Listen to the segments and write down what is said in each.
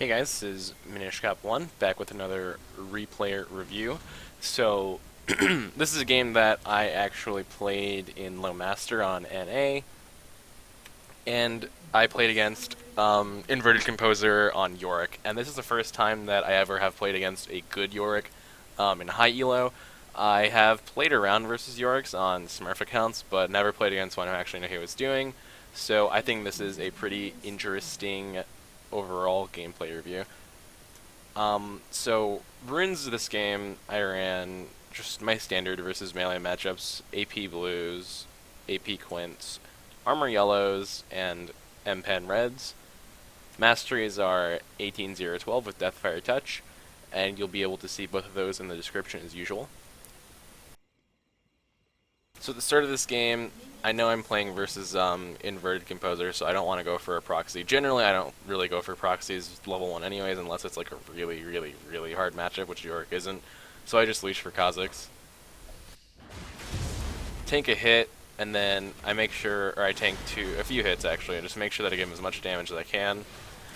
Hey guys, this is Minishcap1 back with another replayer review. So, this is a game that I actually played in Low Master on NA, and I played against InvertedComposer on Yorick, and this is the first time that I ever have played against a good Yorick in high elo. I have played around versus Yoricks on Smurf accounts, but never played against one who actually knew what he was doing, so I think this is a pretty interesting overall gameplay review. So runes of this game, I ran just my standard versus melee matchups: AP blues, AP quints, armor yellows, and M-Pen reds. Masteries are 18-0-12 with Deathfire Touch, and you'll be able to see both of those in the description as usual. So at the start of this game, I know I'm playing versus InvertedComposer, so I don't want to go for a proxy. Generally, I don't really go for proxies level 1 anyways, unless it's like a really, really, really hard matchup, which Yorick isn't. So I just leash for Kha'Zix. Tank a hit, and then I make sure, or I tank a few hits actually, and just make sure that I give him as much damage as I can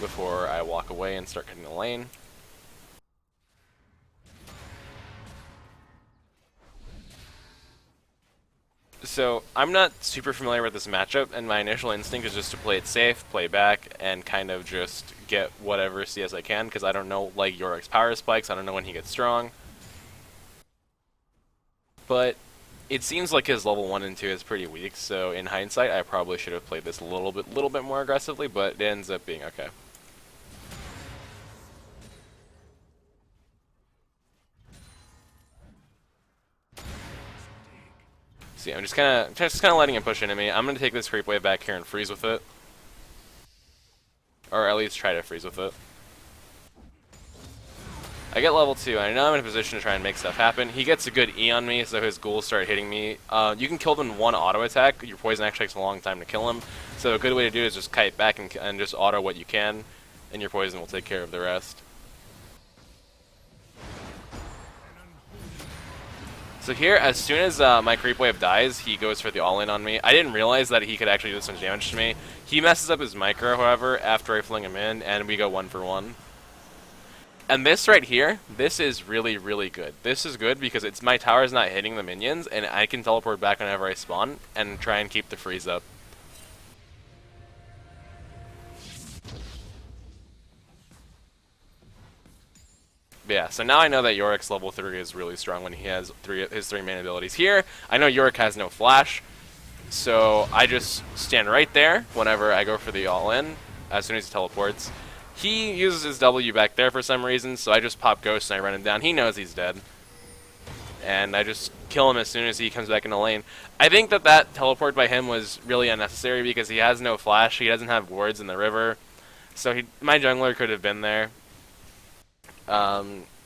before I walk away and start cutting the lane. So, I'm not super familiar with this matchup, and my initial instinct is just to play it safe, play back, and kind of just get whatever CS I can, because I don't know, like, Yorick's power spikes, I don't know when he gets strong. But it seems like his level 1 and 2 is pretty weak, so in hindsight, I probably should have played this a little bit more aggressively, but it ends up being okay. See, I'm just kind of letting him push into me. I'm gonna take this creep wave back here and freeze with it, or at least try to freeze with it. I get level 2, and I know I'm in a position to try and make stuff happen. He gets a good E on me, so his ghouls start hitting me. You can kill them in one auto attack. Your poison actually takes a long time to kill him, so a good way to do it is just kite back and just auto what you can, and your poison will take care of the rest. So here, as soon as my creep wave dies, he goes for the all-in on me. I didn't realize that he could actually do this much damage to me. He messes up his micro, however, after I fling him in, and we go 1-for-1. And this right here, this is really, really good. This is good because my tower is not hitting the minions, and I can teleport back whenever I spawn and try and keep the freeze up. But yeah, so now I know that Yorick's level 3 is really strong when he has his three main abilities. Here, I know Yorick has no flash, so I just stand right there whenever I go for the all-in, as soon as he teleports. He uses his W back there for some reason, so I just pop Ghost and I run him down. He knows he's dead. And I just kill him as soon as he comes back in the lane. I think that teleport by him was really unnecessary because he has no flash, he doesn't have wards in the river, so my jungler could have been there.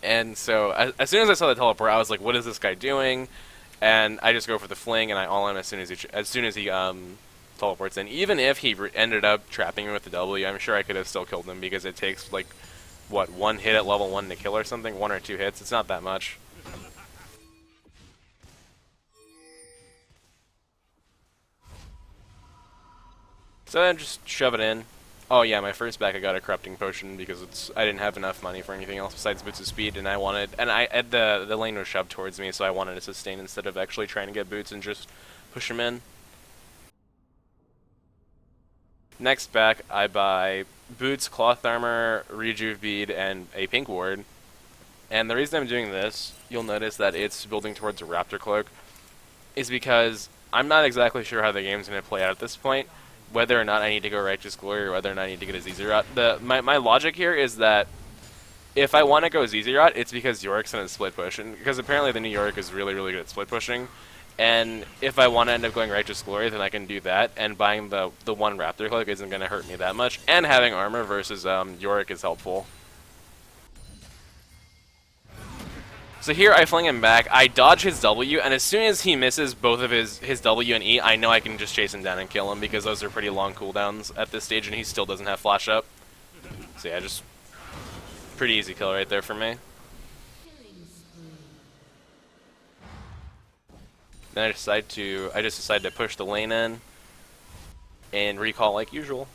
And so as soon as I saw the teleport, I was like, what is this guy doing? And I just go for the fling, and I all in as soon as he teleports in. Even if he ended up trapping me with the W, I'm sure I could have still killed him because it takes, like, what, one hit at level 1 to kill or something? 1 or 2 hits? It's not that much. So then just shove it in. Oh yeah, my first back I got a corrupting potion because I didn't have enough money for anything else besides boots of speed, and the lane was shoved towards me, so I wanted to sustain instead of actually trying to get boots and just push him in. Next back, I buy boots, cloth armor, rejuve bead, and a pink ward. And the reason I'm doing this, you'll notice that it's building towards a raptor cloak, is because I'm not exactly sure how the game's going to play out at this point, whether or not I need to go Righteous Glory or whether or not I need to get a ZZ Rot. My logic here is that if I want to go ZZ Rot, it's because Yorick's in a split push, and because apparently the new Yorick is really, really good at split pushing. And if I want to end up going Righteous Glory, then I can do that, and buying the one Raptor Cloak isn't going to hurt me that much, and having armor versus Yorick is helpful. So here I fling him back, I dodge his W, and as soon as he misses both of his W and E, I know I can just chase him down and kill him because those are pretty long cooldowns at this stage and he still doesn't have flash up. So yeah, just pretty easy kill right there for me. Then I just decide to push the lane in and recall like usual.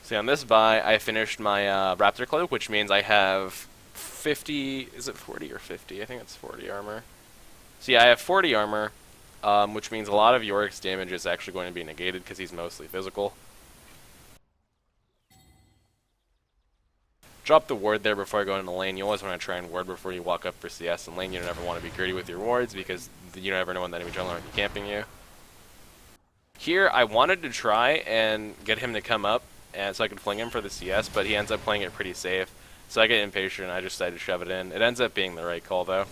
See, on this buy, I finished my Raptor Cloak, which means I have 50... Is it 40 or 50? I think it's 40 armor. So yeah, I have 40 armor, which means a lot of Yorick's damage is actually going to be negated because he's mostly physical. Drop the ward there before I go into lane. You always want to try and ward before you walk up for CS in lane. You never want to be greedy with your wards because you never know when the enemy jungler might be camping you. Here, I wanted to try and get him to come up and so I could fling him for the CS, but he ends up playing it pretty safe. So I get impatient and I just decided to shove it in. It ends up being the right call though.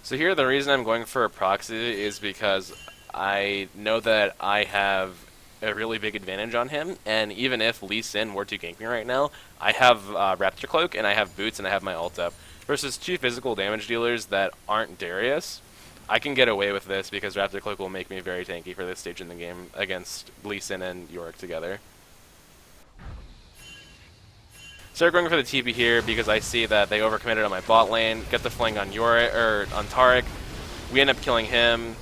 So here the reason I'm going for a proxy is because I know that I have a really big advantage on him, and even if Lee Sin were to gank me right now, I have Raptor Cloak, and I have Boots, and I have my ult up. Versus two physical damage dealers that aren't Darius, I can get away with this because Raptor Cloak will make me very tanky for this stage in the game against Lee Sin and Yorick together. Start going for the TP here because I see that they overcommitted on my bot lane. Get the flank on Yorick or on Taric. We end up killing him,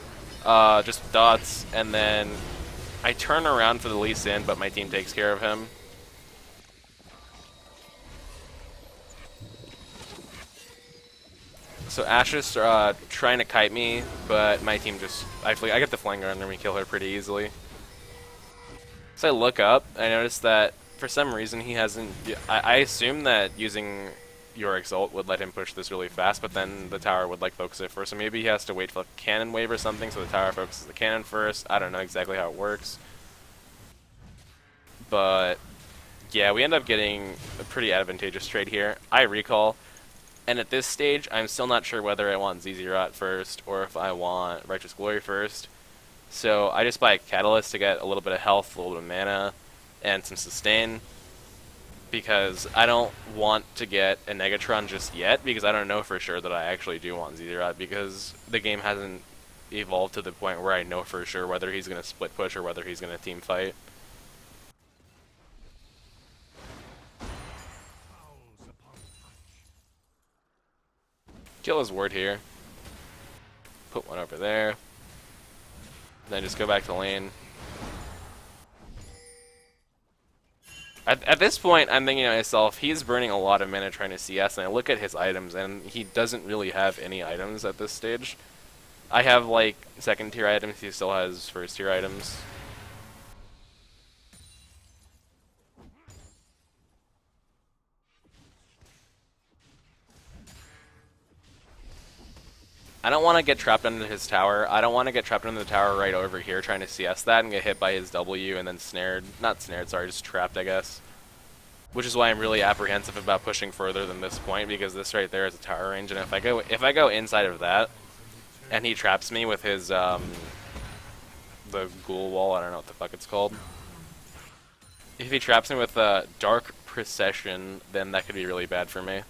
just dots, and then I turn around for the Lee Sin, but my team takes care of him. So Ashe is trying to kite me, but my team just I get the flank on and we kill her pretty easily. So I look up, I notice that for some reason he hasn't... I assume that using Yorick's ult would let him push this really fast, but then the tower would like focus it first, so maybe he has to wait for a cannon wave or something, so the tower focuses the cannon first. I don't know exactly how it works. But yeah, we end up getting a pretty advantageous trade here. I recall, and at this stage, I'm still not sure whether I want Zizirot first or if I want Righteous Glory first. So I just buy a Catalyst to get a little bit of health, a little bit of mana, and some sustain, because I don't want to get a Negatron just yet, because I don't know for sure that I actually do want Zizirot, because the game hasn't evolved to the point where I know for sure whether he's going to split push or whether he's going to team fight. Kill his ward here. Put one over there. Then just go back to lane. At this point, I'm thinking to myself, he's burning a lot of mana trying to CS, and I look at his items, and he doesn't really have any items at this stage. I have, like, second tier items, he still has first tier items. I don't want to get trapped under his tower. I don't want to get trapped under the tower right over here trying to CS that and get hit by his W and then snared. Not snared, sorry, just trapped, I guess. Which is why I'm really apprehensive about pushing further than this point, because this right there is a tower range, and if I go inside of that and he traps me with his the ghoul wall, I don't know what the fuck it's called. If he traps me with dark procession, then that could be really bad for me.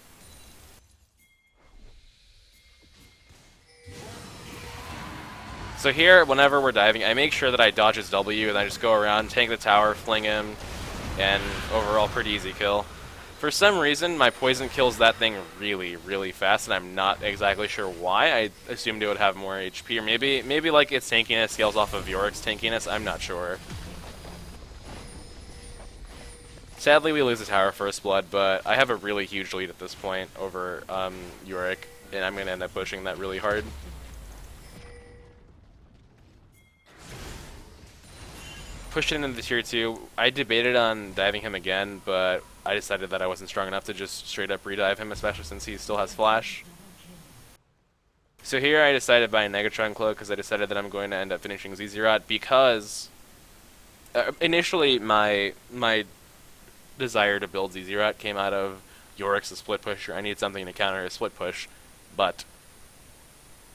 So here, whenever we're diving, I make sure that I dodge his W, and I just go around, tank the tower, fling him, and overall pretty easy kill. For some reason, my poison kills that thing really, really fast, and I'm not exactly sure why. I assumed it would have more HP, or maybe like its tankiness scales off of Yorick's tankiness, I'm not sure. Sadly, we lose the tower first blood, but I have a really huge lead at this point over Yorick, and I'm going to end up pushing that really hard. Pushed it into the tier 2. I debated on diving him again, but I decided that I wasn't strong enough to just straight up redive him, especially since he still has flash. So here I decided to buy a Negatron Cloak because I decided that I'm going to end up finishing Zizirot because initially my desire to build Zizirot came out of Yorick's a split pusher. I need something to counter a split push, but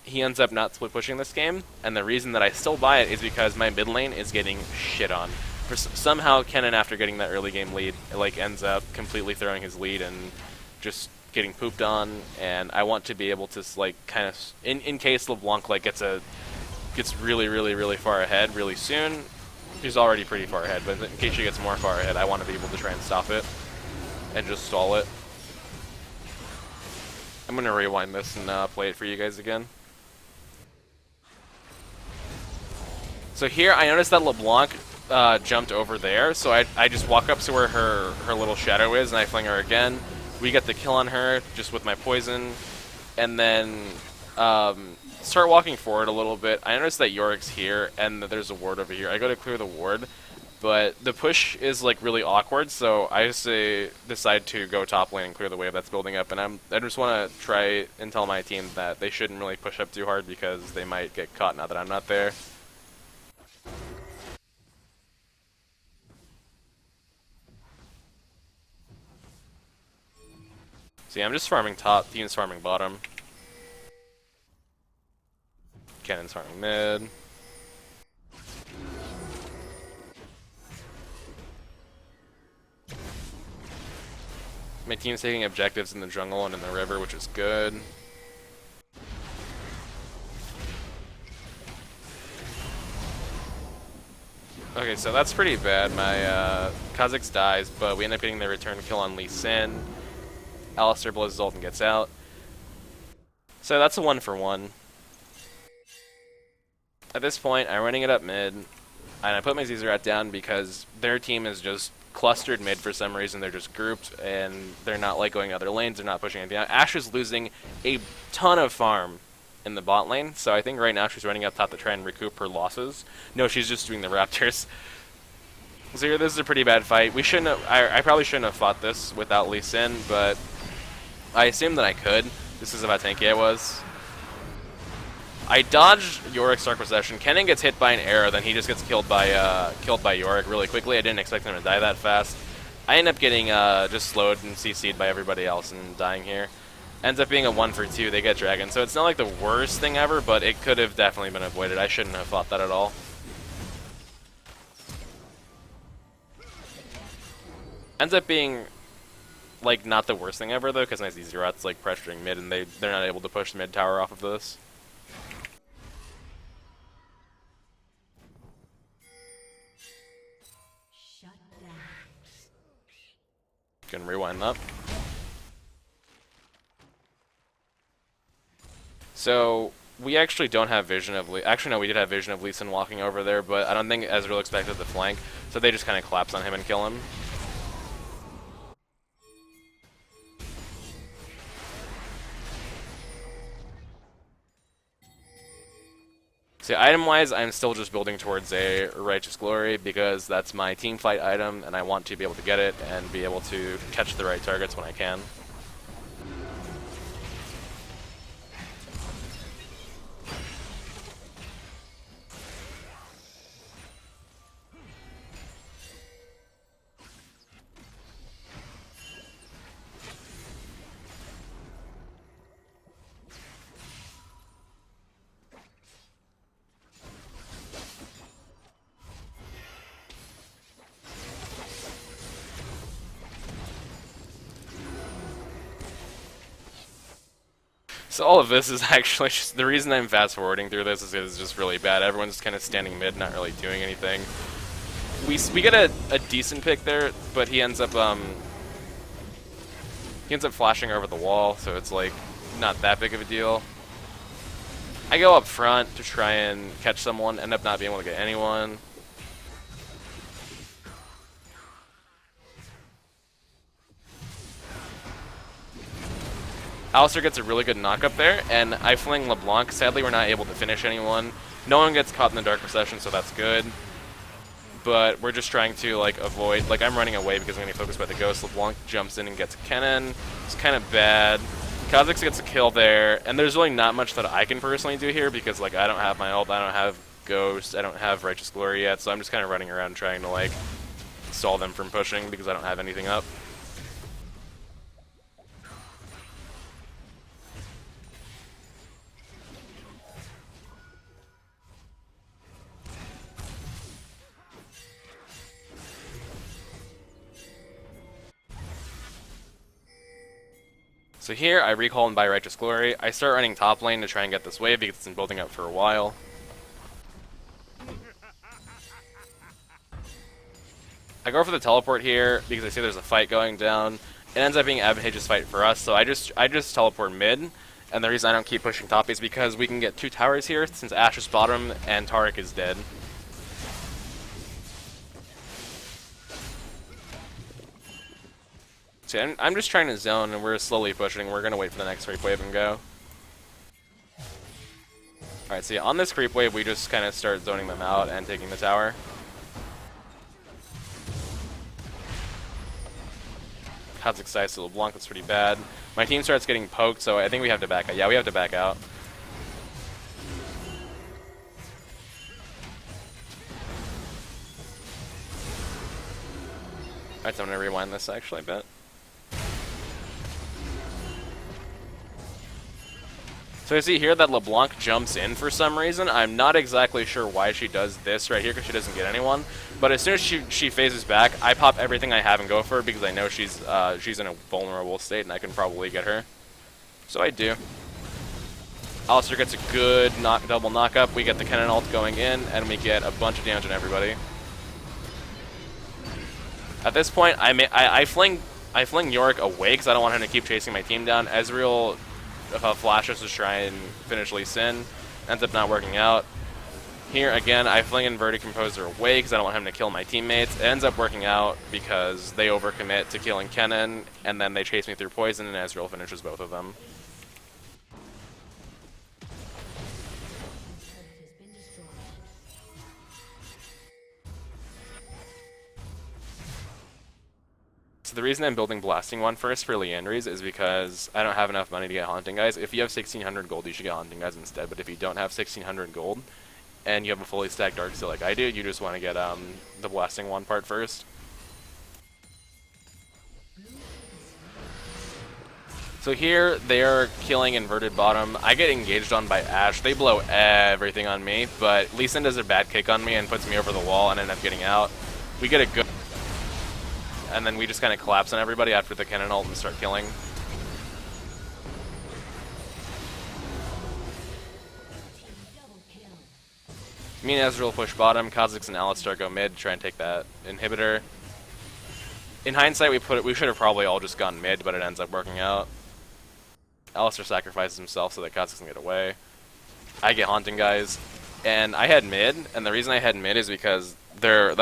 he ends up not split pushing this game, and the reason that I still buy it is because my mid lane is getting shit on. Somehow Kennen, after getting that early game lead, like ends up completely throwing his lead and just getting pooped on, and I want to be able to like kind of in case LeBlanc like gets really far ahead really soon, She's already pretty far ahead, but in case she gets more far ahead, I want to be able to try and stop it and just stall it. I'm going to rewind this and play it for you guys again. So here, I noticed that LeBlanc jumped over there, so I just walk up to where her little shadow is, and I fling her again. We get the kill on her, just with my poison, and then start walking forward a little bit. I notice that Yorick's here, and that there's a ward over here. I go to clear the ward, but the push is like really awkward, so I just decide to go top lane and clear the wave that's building up, and I just want to try and tell my team that they shouldn't really push up too hard because they might get caught now that I'm not there. So yeah, I'm just farming top, team's farming bottom. Cannon's farming mid. My team's taking objectives in the jungle and in the river, which is good. Okay, so that's pretty bad. My Kha'Zix dies, but we end up getting the return kill on Lee Sin. Alistar blows his ult and gets out. So that's a 1-for-1. At this point, I'm running it up mid, and I put my Zezerat down because their team is just clustered mid for some reason. They're just grouped, and they're not like going other lanes. They're not pushing anything out. Ashe is losing a ton of farm in the bot lane, so I think right now she's running up top to try and recoup her losses. No, she's just doing the Raptors. So here, this is a pretty bad fight. We shouldn't have, I probably shouldn't have fought this without Lee Sin, but I assumed that I could. This is how tanky I was. I dodged Yorick's Dark Possession. Kennen gets hit by an arrow, then he just gets killed by Yorick really quickly. I didn't expect him to die that fast. I end up getting just slowed and CC'd by everybody else and dying here. Ends up being a 1-for-2. They get Dragon. So it's not like the worst thing ever, but it could have definitely been avoided. I shouldn't have fought that at all. Ends up being like not the worst thing ever though, because my Zezerat's like pressuring mid, and they're not able to push the mid tower off of this. Can rewind up. So we actually don't have vision of actually no, we did have vision of Lee Sin walking over there, but I don't think Ezreal expected the flank, so they just kind of collapse on him and kill him. See, item-wise, I'm still just building towards a Righteous Glory because that's my team fight item, and I want to be able to get it and be able to catch the right targets when I can. So all of this is actually just, the reason I'm fast forwarding through this is it's just really bad. Everyone's kind of standing mid, not really doing anything. We get a decent pick there, but he ends up flashing over the wall, so it's like not that big of a deal. I go up front to try and catch someone, end up not being able to get anyone. Alistar gets a really good knock up there, and I fling LeBlanc. Sadly, we're not able to finish anyone. No one gets caught in the Dark Possession, so that's good. But we're just trying to like avoid, like I'm running away because I'm getting focused by the Ghost. LeBlanc jumps in and gets Kennen. It's kind of bad. Kha'Zix gets a kill there, and there's really not much that I can personally do here because like I don't have my ult, I don't have Ghost, I don't have Righteous Glory yet, so I'm just kind of running around trying to like stall them from pushing because I don't have anything up. So here, I recall and buy Righteous Glory. I start running top lane to try and get this wave because it's been building up for a while. I go for the teleport here because I see there's a fight going down. It ends up being an advantageous fight for us, so I just teleport mid. And the reason I don't keep pushing top is because we can get 2 towers here since Ashe is bottom and Taric is dead. So I'm just trying to zone, and we're slowly pushing. We're going to wait for the next creep wave and go. Alright, so yeah, on this creep wave, we just kind of start zoning them out and taking the tower. Kha'Zix dies to LeBlanc, that's pretty bad. My team starts getting poked, so I think we have to back out. Yeah, we have to back out. Alright, so I'm going to rewind this actually a bit. So I see here that LeBlanc jumps in for some reason. I'm not exactly sure why she does this right here because she doesn't get anyone. But as soon as she phases back, I pop everything I have and go for her because I know she's in a vulnerable state and I can probably get her. So I do. Alistair gets a good double knock-up. We get the Kennen ult going in, and we get a bunch of damage on everybody. At this point, I fling Yorick away because I don't want him to keep chasing my team down. Ezreal flashes to try and finish Lee Sin. Ends up not working out. Here again, I fling InvertedComposer away because I don't want him to kill my teammates. It ends up working out because they overcommit to killing Kennen, and then they chase me through poison, and Ezreal finishes both of them. So the reason I'm building Blasting 1 first for Leandries is because I don't have enough money to get Haunting Guys. If you have 1600 gold, you should get Haunting Guys instead, but if you don't have 1600 gold, and you have a fully stacked Darksteel like I do, you just want to get the Blasting 1 part first. So here, they are killing Inverted Bottom. I get engaged on by Ashe. They blow everything on me, but Lee Sin does a bad kick on me and puts me over the wall and end up getting out. We get a good... And then we just kind of collapse on everybody after the Kennen ult and start killing. Me and Ezreal push bottom, Kha'Zix and Alistar go mid to try and take that inhibitor. In hindsight, we should have probably all just gone mid, but it ends up working out. Alistar sacrifices himself so that Kha'Zix can get away. I get Haunting Guys, and I head mid, and the reason I head mid is because their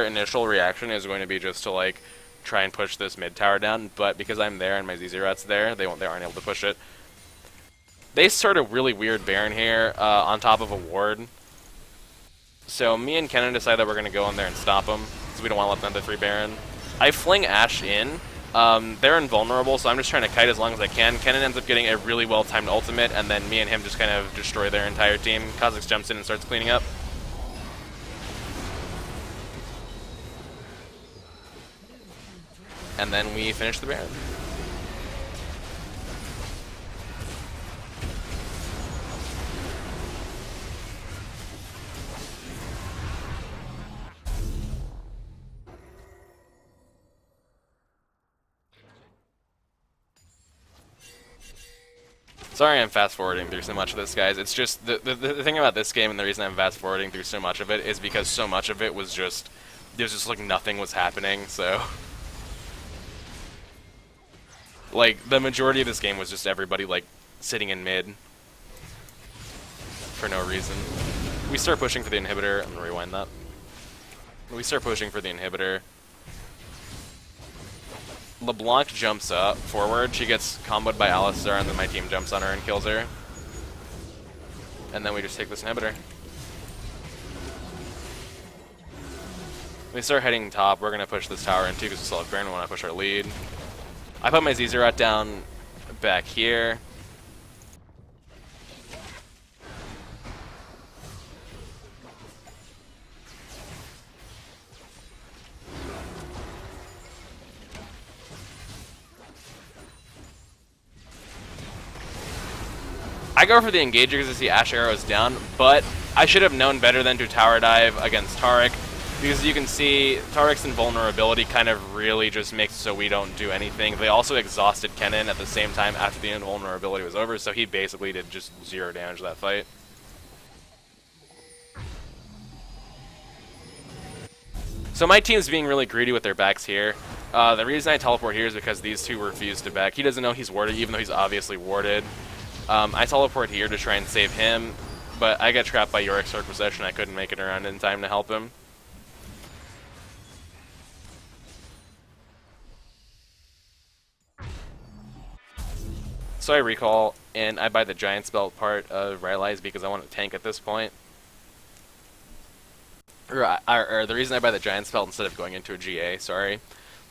initial reaction is going to be just to like try and push this mid tower down, but because I'm there and my Zezerat's there, they aren't able to push it. They start a really weird Baron here on top of a ward. So me and Kennen decide that we're going to go in there and stop them, because we don't want to let them to 3 Baron. I fling Ashe in. They're invulnerable, so I'm just trying to kite as long as I can. Kennen ends up getting a really well-timed ultimate, and then me and him just kind of destroy their entire team. Kha'Zix jumps in and starts cleaning up. And then we finish the Baron. Sorry I'm fast-forwarding through so much of this, guys. It's just, the thing about this game and the reason I'm fast-forwarding through so much of it is because so much of it was just, there's just like nothing was happening, so... Like, the majority of this game was just everybody, like, sitting in mid. For no reason. We start pushing for the inhibitor. I'm gonna rewind that. We start pushing for the inhibitor. LeBlanc jumps up forward. She gets comboed by Alistar, and then my team jumps on her and kills her. And then we just take this inhibitor. We start heading top. We're gonna push this tower in too because we still have Baron. We want to push our lead. I put my Zezerat down back here. I go for the engager because I see Ashe arrows down, but I should have known better than to tower dive against Taric, because you can see Taric's invulnerability kind of really just makes it so we don't do anything. They also exhausted Kennen at the same time after the invulnerability was over, so he basically did just 0 damage that fight. So my team's being really greedy with their backs here. The reason I teleport here is because these two refuse to back. He doesn't know he's warded, even though he's obviously warded. I teleport here to try and save him, but I get trapped by Yorick's Sword Possession. I couldn't make it around in time to help him. So I recall, and I buy the Giant's Belt part of Rylai's because I want to tank at this point. Or the reason I buy the Giant's Belt instead of going into a GA, sorry,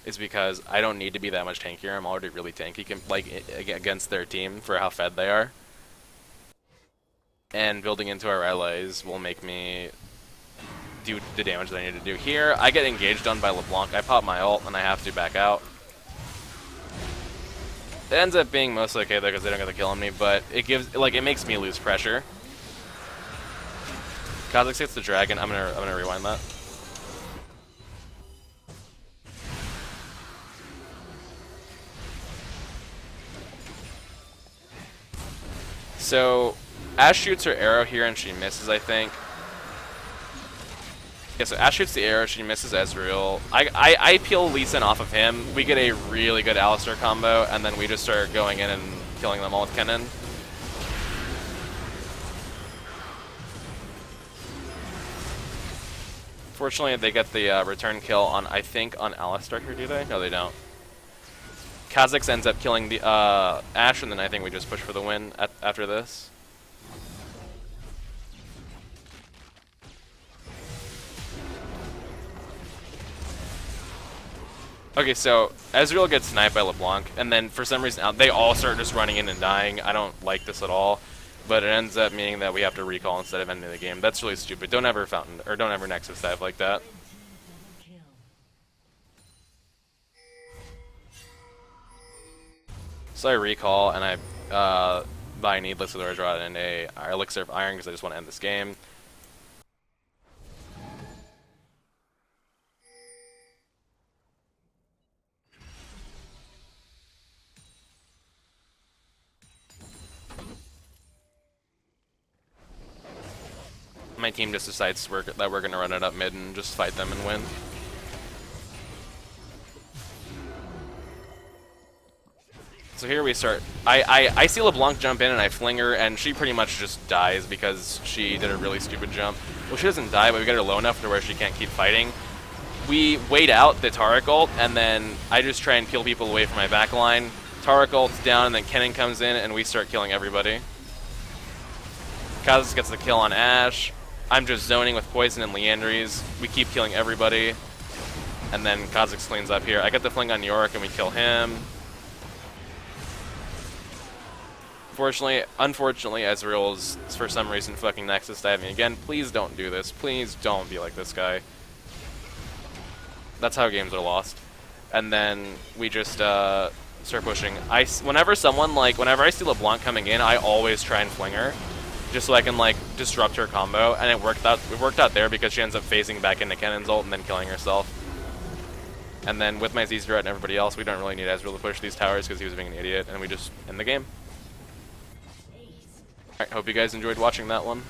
is because I don't need to be that much tankier. I'm already really tanky, like, against their team for how fed they are. And building into our Rylai's will make me do the damage that I need to do here. I get engaged on by LeBlanc. I pop my ult, and I have to back out. It ends up being mostly okay though because they don't get to kill on me, but it makes me lose pressure. Kha'Zix hits the dragon. I'm gonna rewind that. So Ashe shoots her arrow here and she misses, I think. Yeah, so Ashe shoots the arrow, she misses Ezreal. I peel Lee Sin off of him. We get a really good Alistar combo, and then we just start going in and killing them all with Kennen. Fortunately, they get the return kill on, I think, on Alistar here, do they? No, they don't. Kha'Zix ends up killing the Ashe, and then I think we just push for the win after this. Okay, so Ezreal gets sniped by LeBlanc, and then for some reason they all start just running in and dying. I don't like this at all, but it ends up meaning that we have to recall instead of ending the game. That's really stupid. Don't ever don't ever Nexus dive like that. So I recall, and I buy Needless with Ordra and a Elixir of Iron because I just want to end this game. My team just decides that we're going to run it up mid and just fight them and win. So here we start. I see LeBlanc jump in and I fling her, and she pretty much just dies because she did a really stupid jump. Well, she doesn't die, but we get her low enough to where she can't keep fighting. We wait out the Taric ult, and then I just try and peel people away from my back line. Taric ult's down, and then Kennen comes in, and we start killing everybody. Kha'Zix gets the kill on Ashe. I'm just zoning with Poison and Liandry's. We keep killing everybody. And then Kha'Zix cleans up here. I get the fling on Yorick and we kill him. Unfortunately, Ezreal's for some reason fucking Nexus diving again. Please don't do this. Please don't be like this guy. That's how games are lost. And then we just start pushing. Whenever I see LeBlanc coming in, I always try and fling her, just so I can disrupt her combo, and it worked out there because she ends up phasing back into Kennen's ult and then killing herself. And then with my Z-Threat and everybody else, we don't really need Ezreal to push these towers because he was being an idiot, and we just end the game. Alright, hope you guys enjoyed watching that one.